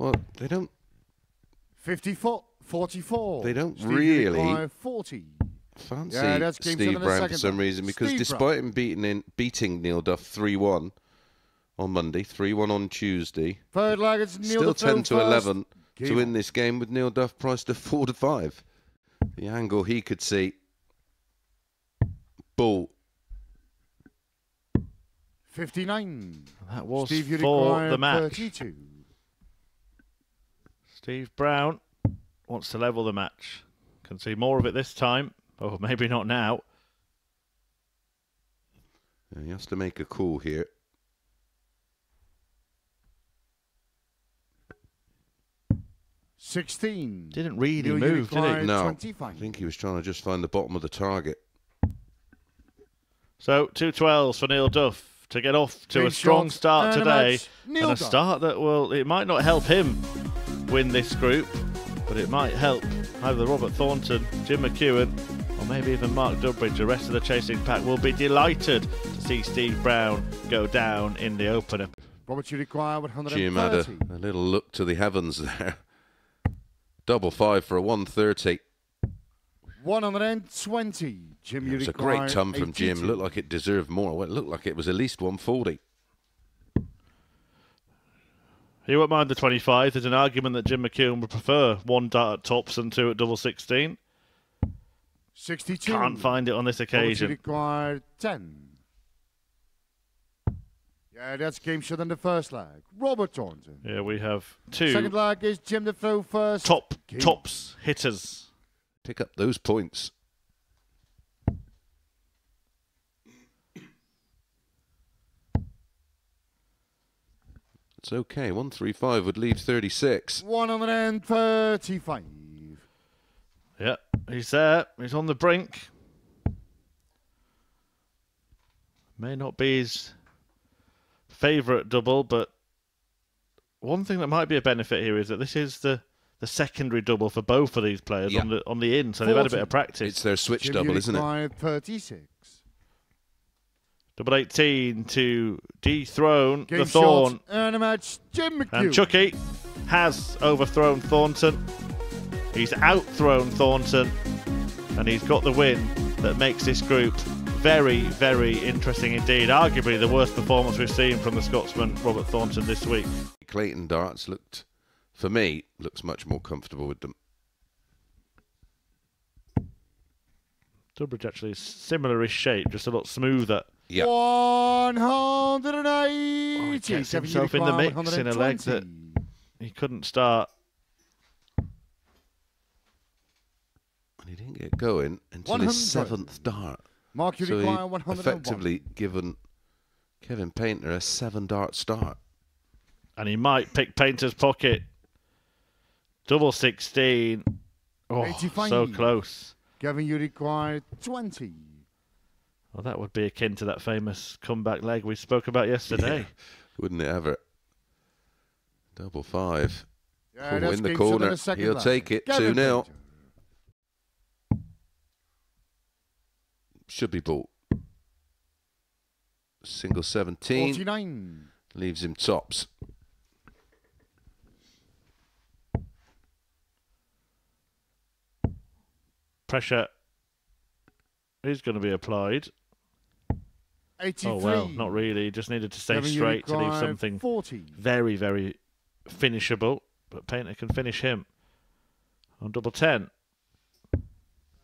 Well, they don't. 44. They don't Steve really 40. fancy Yeah, that's game Steve seven, the Brown for second some one. reason, because Steve despite him beating Neil Duff 3-1 on Monday, 3-1 on Tuesday, Third leg, it's Neil still Duff 10-11 to Game win on. this game with Neil Duff priced at 4-5. The angle he could see. Bull. 59. That was Steve, for the match. 32. Steve Brown wants to level the match. Can see more of it this time. Oh, maybe not now. Yeah, he has to make a call here. $16. Didn't really Neil move, did he? No, 25. I think he was trying to just find the bottom of the target. So 2-12s for Neil Duff to get off to Game a strong shot start and a today. match. Neil And a Duff. start that will, it might not help him win this group, but it might help either Robert Thornton, Jim McEwen, or maybe even Mark Durbridge. The rest of the chasing pack will be delighted to see Steve Brown go down in the opener. Robert, you require 130. Jim had a little look to the heavens there. 5-5 for a 130. 120. Jim, you It was a require great ton from 82. Jim. Looked like it deserved more. Well, it looked like it was at least 140. He won't mind the 25. There's an argument that Jim McEwen would prefer 1 dart at tops and 2 at double 16. 62. Can't find it on this Robert, you occasion. require 10. Yeah, that's game shot in the first leg. Robert Thornton. Yeah, we have 2 Second leg is Jim the throw first. tops hitters. Pick up those points. It's okay. 135 would leave 36. 135. Yeah, he's there. He's on the brink. May not be his favourite double, but one thing that might be a benefit here is that this is the secondary double for both of these players on the in, so they've had a bit of practice. It's their switch Jim, double, you isn't it? require 36. Double 18 to dethrone Game the Thorn. shot and a match. Jim McEwen. And Chucky has overthrown Thornton. He's outthrown Thornton. And he's got the win that makes this group very, very interesting indeed. Arguably the worst performance we've seen from the Scotsman Robert Thornton this week. Clayton darts looked, for me, looks much more comfortable with them. Durbridge actually is similar-ish shape, just a lot smoother. Yeah. 180. Gets Kevin, you himself in the require mix in a leg 120. that he couldn't start. And he didn't get going until 100. his 7th dart. Mark, you So require he 101. effectively given Kevin Painter a 7-dart start. And he might pick Painter's pocket. Double 16. Oh, 85. so close. Kevin, you require 20. Well, that would be akin to that famous comeback leg we spoke about yesterday. Yeah, wouldn't it ever? 5-5. Yeah, Oh, that's in the game shot corner. the second He'll leg. take it. Kevin 2-0. Painter. Should be bought. Single 17. 49. Leaves him tops. Pressure is going to be applied. 83. Oh, well, not really. Just needed to stay Kevin, you straight to leave require something 40. very, very finishable. But Painter can finish him on double 10.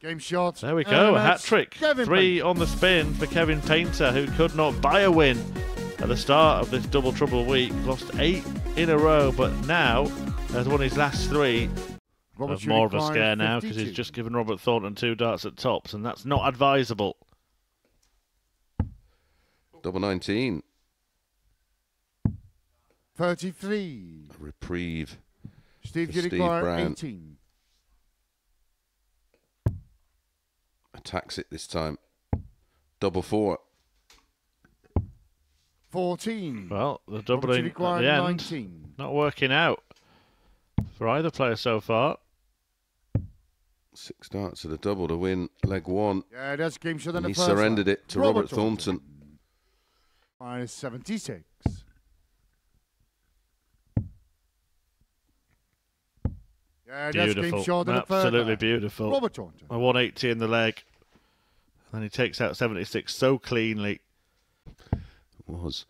Game shot. There we and go, a match. hat-trick. Kevin 3 Painter. on the spin for Kevin Painter, who could not buy a win at the start of this double trouble week. Lost 8 in a row, but now has won his last 3. Robert, Of you more of a require scare now because 52. he's just given Robert Thornton 2 darts at tops, and that's not advisable. Double 19. 33. A reprieve. Steve, for you Steve require Brown. 18. Attacks it this time. 4. 14. Well, the Robert, you doubling at require the end 19. not working out for either player so far. 6 darts to the double to win leg 1. Yeah, that's game shot in And the he first surrendered leg. it to Robert Thornton. Minus 76. Yeah, that's game Beautiful. short in the third Absolutely leg. beautiful. Robert Taunton. A 180 in the leg. And he takes out 76 so cleanly. Was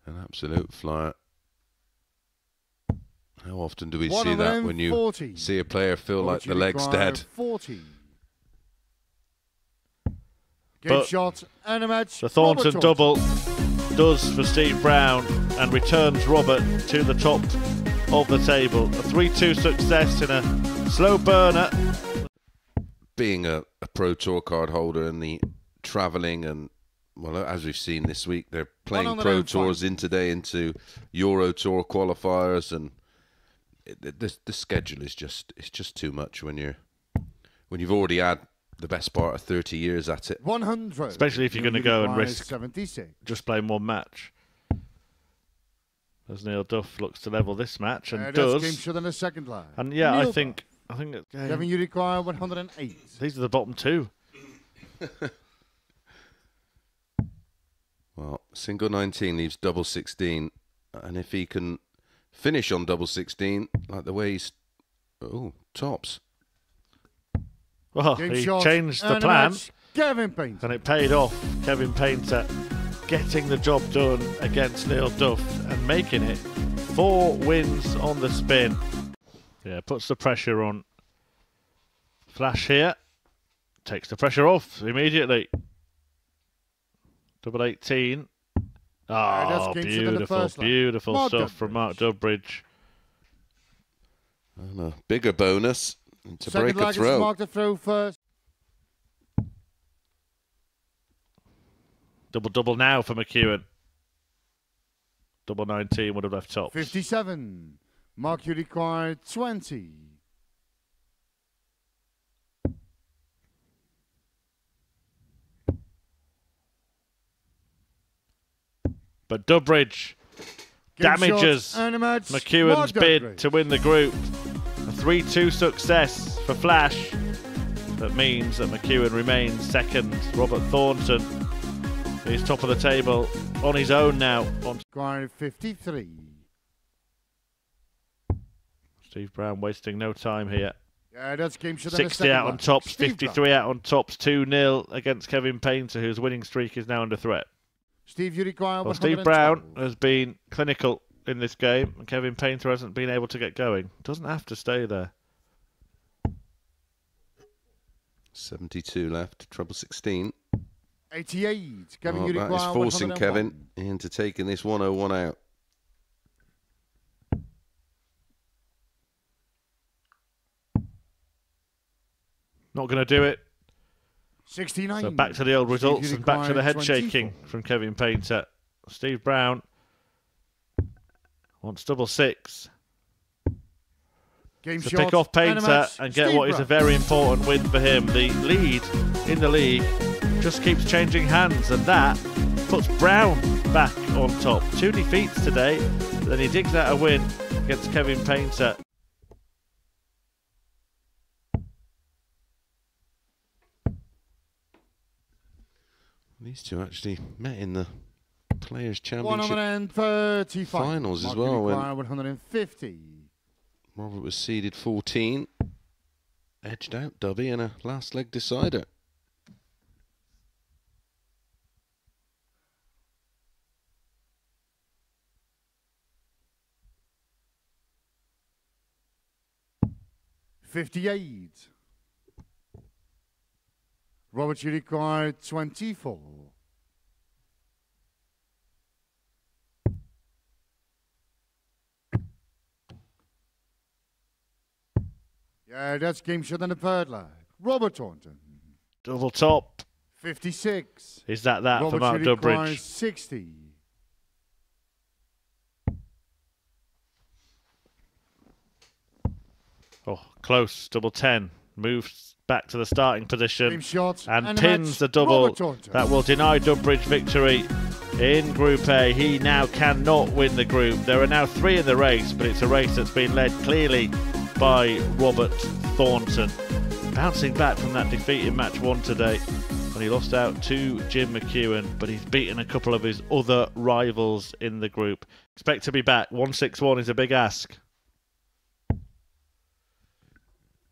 an absolute flyer. How often do we see that when you see a player feel like the leg's dead? 40. Game But shot and a match. The Thornton double does for Steve Brown and returns Robert to the top of the table. A 3-2 success in a slow burner. Being a Pro Tour card holder and the travelling and, well, as we've seen this week, they're playing Pro Tours in today into Euro Tour qualifiers, and the schedule is just too much when you've already had the best part of 30 years at it. 100. Especially if you're going to go and risk 76. just playing one match. As Neil Duff looks to level this match and That's does. game shot in the second leg. And yeah, Neil I think that Kevin, you require 108. these are the bottom two. Well, single 19 leaves double 16, and if he can finish on double 16, like the way he's tops. Well, Game he shot changed the and a plan, match. Kevin Painter. and it paid off. Kevin Painter getting the job done against Neil Duff and making it 4 wins on the spin. Yeah, puts the pressure on. Flash here. Takes the pressure off immediately. Double 18. Oh, beautiful, beautiful stuff from Mark Durbridge. And a bigger bonus to Second break a throw. Mark the throw first. Double now for McEwen. Double 19 would have left tops. 57. Mark, you require 20. But Durbridge damages McEwen's bid to win the group. A 3-2 success for Flash. That means that McEwen remains second. Robert Thornton is top of the table on his own now. Required 53. Steve Brown wasting no time here. Yeah, that's game shot. 60 out on tops, 53 out on tops, 2-0 against Kevin Painter, whose winning streak is now under threat. Steve, you require Well, Steve Brown has been clinical in this game, and Kevin Painter hasn't been able to get going. Doesn't have to stay there. 72 left, treble 16. 88. Kevin, you require that is forcing 101. Kevin into taking this 101 out. Not going to do it. 69. So back to the old results and back to the head 24. shaking from Kevin Painter. Steve Brown wants double 6 Game to shot pick off Painter and get Steve what is a Brown. very important win for him. The lead in the league just keeps changing hands, and that puts Brown back on top. 2 defeats today, but then he digs out a win against Kevin Painter. These two actually met in the Players' Championship 135. finals as Mark, well, you when require 150. Robert was seeded 14, edged out Dubby in a last leg decider. $58. Robert, you require 24. Yeah, that's game shot in the third leg. Robert Taunton. Double top. 56. Is that for Robert, Mark you require Durbridge? 60. Oh, close. Double 10. Moves back to the starting position Game shot and a pins match. the double. Robert Taunton. That will deny Durbridge victory in Group A. He now cannot win the group. There are now 3 in the race, but it's a race that's been led clearly by Robert Thornton. Bouncing back from that defeat in match 1 today when he lost out to Jim McEwen, but he's beaten a couple of his other rivals in the group. Expect to be back. 161 is a big ask.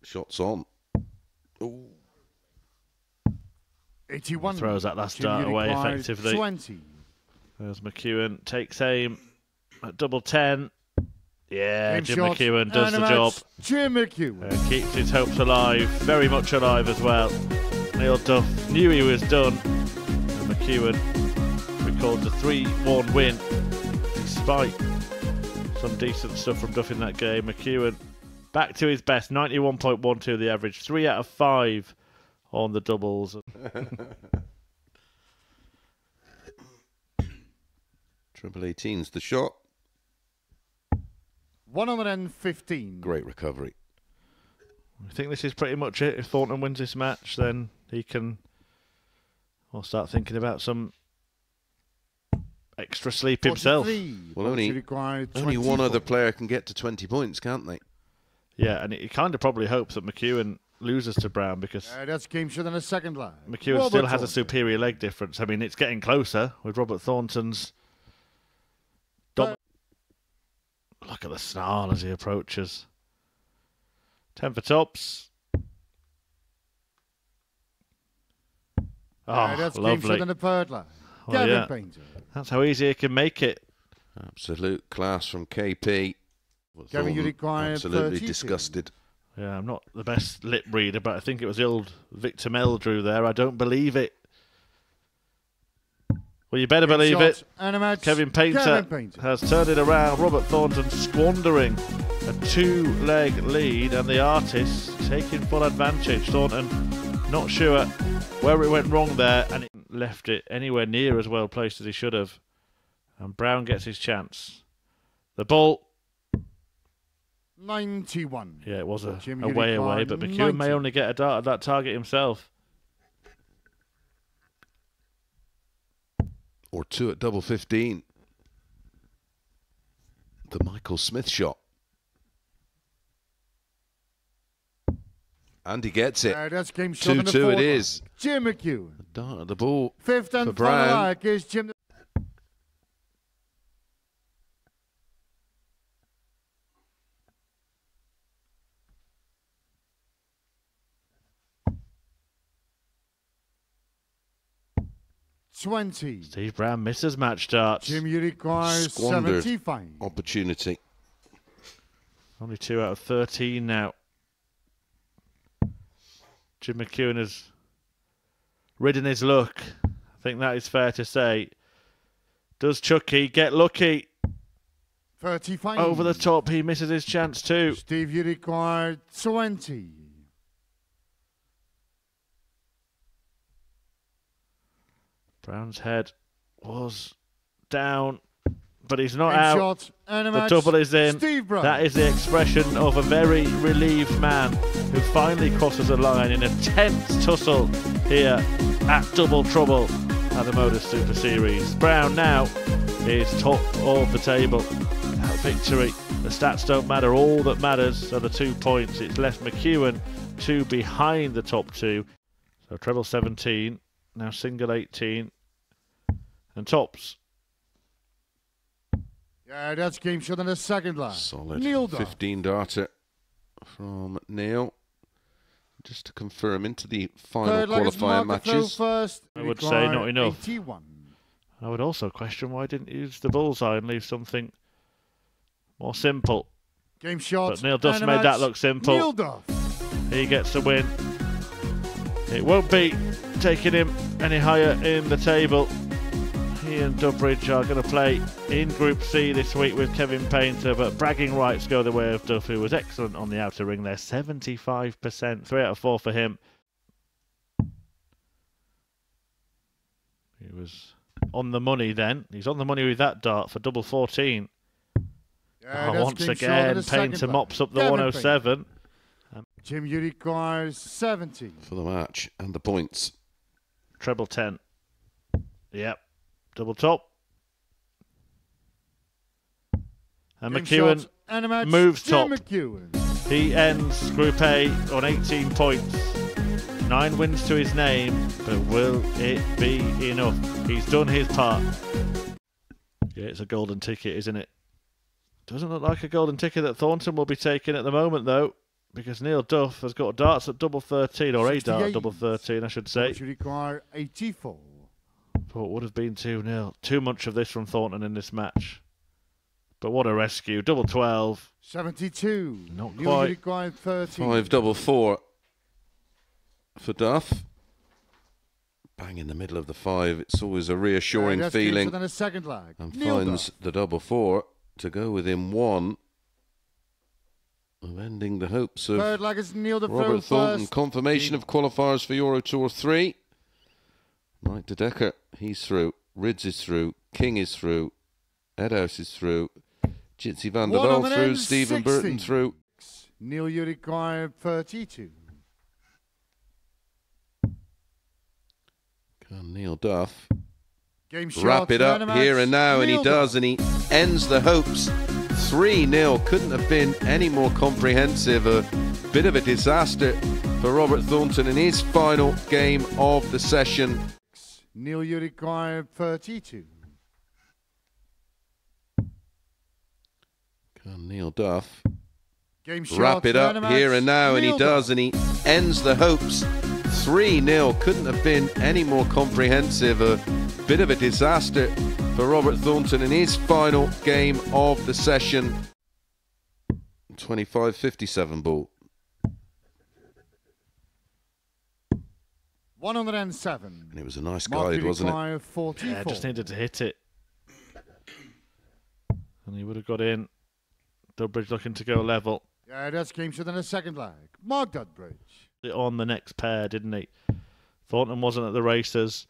Shots on. Ooh. 81. Throws that last dart away effectively. 20. As McEwen takes aim at double 10. Yeah, Game Jim shot, McEwen does and the a job. match. Jim McEwen. Keeps his hopes alive, very much alive as well. Neil Duff knew he was done. And McEwen records a 3-1 win, despite some decent stuff from Duff in that game. McEwen back to his best, 91.12 the average, 3 out of 5 on the doubles. Triple 18's the shot. 115. Great recovery. I think this is pretty much it. If Thornton wins this match, then he can start thinking about some extra sleep himself. Well, only one other player can get to 20 points, can't they? Yeah, and he kind of probably hopes that McEwen loses to Brown because that's game shot in the second line. McEwen still has a superior leg difference. I mean, it's getting closer with Robert Thornton's look at the snarl as he approaches. 10 for tops. Oh, that's lovely. game shot in the third line. Yeah. That's how easy he can make it. Absolute class from KP. Gavin, you require absolutely 32. disgusted. Yeah, I'm not the best lip reader, but I think it was the old Victor Meldrew there. I don't believe it. Well, you better believe it. Kevin Painter has turned it around. Robert Thornton squandering a 2-leg lead, and the artists taking full advantage. Thornton not sure where it went wrong there, and it left it anywhere near as well placed as he should have. And Brown gets his chance. The ball. 91. Yeah, it was a way away, but McEwen may only get a dart at that target himself. Or 2 at double 15. The Michael Smith shot. And he gets it. That's game shot 2-2 it is. Jim McEwen. The dart at the ball. Fifth and for Brown. is Jim. Steve Brown misses match darts. Jim, you require Squandered 75. opportunity. Only 2 out of 13 now. Jim McEwen has ridden his luck. I think that is fair to say. Does Chucky get lucky? 35. Over the top, he misses his chance too. Steve, you require 20. Brown's head was down, but he's not out. The double is in. That is the expression of a very relieved man who finally crosses a line in a tense tussle here at Double Trouble at the Modus Super Series. Brown now is top of the table. That victory, the stats don't matter. All that matters are the 2 points. It's left McEwen 2 behind the top 2. So treble 17. Now single 18 and tops. Yeah, that's game shot in the second line. Solid. Neil 15 darter from Neil. Just to confirm into the final qualifier matches. I would say not enough. 81. I would also question why I didn't use the bullseye and leave something more simple. Game shot. But Neil Duff made that look simple. Neil Duff. He gets the win. It won't be taking him any higher in the table. He and Dubbridge are going to play in Group C this week with Kevin Painter, but bragging rights go the way of Duff, who was excellent on the outer ring there. 75%, 3 out of 4 for him. He was on the money then. He's on the money with that dart for double 14. Once again, Painter mops up the 107. Jim, you requires 70. For the match and the points. Treble 10. Yep. Double top. And McEwen moves top. He ends Group A on 18 points. 9 wins to his name, but will it be enough? He's done his part. Yeah, it's a golden ticket, isn't it? Doesn't look like a golden ticket that Thornton will be taking at the moment, though. because Neil Duff has got darts at double 13, or a dart at double 13, I should say. Which would require 84. But it would have been 2-0. Too much of this from Thornton in this match. But what a rescue. Double 12. 72. Not Neil quite. required 13. 5 double 4 for Duff. Bang in the middle of the 5. It's always a reassuring feeling. Then a second lag. And Neil finds Duff. the double 4 to go within 1 of ending the hopes of Third lag is Neil the Robert Thornton. first. Confirmation of qualifiers for Euro Tour 3. Mike De Decker, he's through. Rids is through. King is through. Edhouse is through. Jitsi van der Velde through. Stephen Burton through. Neil, you require 32. Can Neil Duff Game shot, wrap it up here and now, and he Neil does, Duff. and he ends the hopes. 3-0, couldn't have been any more comprehensive. A bit of a disaster for Robert Thornton in his final game of the session. Neil, you require 32. Can Neil Duff Game shot, wrap it up here and now, and he Neil does, Duff. and he ends the hopes. 3-0, couldn't have been any more comprehensive. A bit of a disaster for Robert Thornton in his final game of the session. 25-57 ball. 107. And it was a nice Mark, guide, you wasn't it? require 44. Yeah, just needed to hit it. And he would have got in. Dudbridge looking to go level. Yeah, that's game shot in a second lag. Mark Dudbridge. On the next pair, didn't he? Thornton wasn't at the races.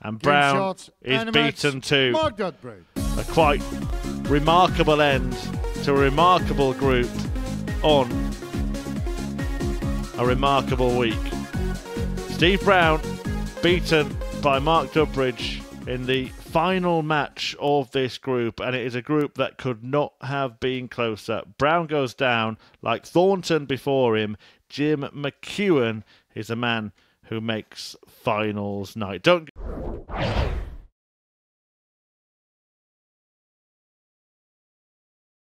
And Brown shot, is and a match. beaten too. Mark Dudbridge. A quite remarkable end to a remarkable group on a remarkable week. Steve Brown beaten by Mark Dudbridge in the final match of this group, and it is a group that could not have been closer. Brown goes down like Thornton before him. Jim McEwen is a man who makes finals night. Don't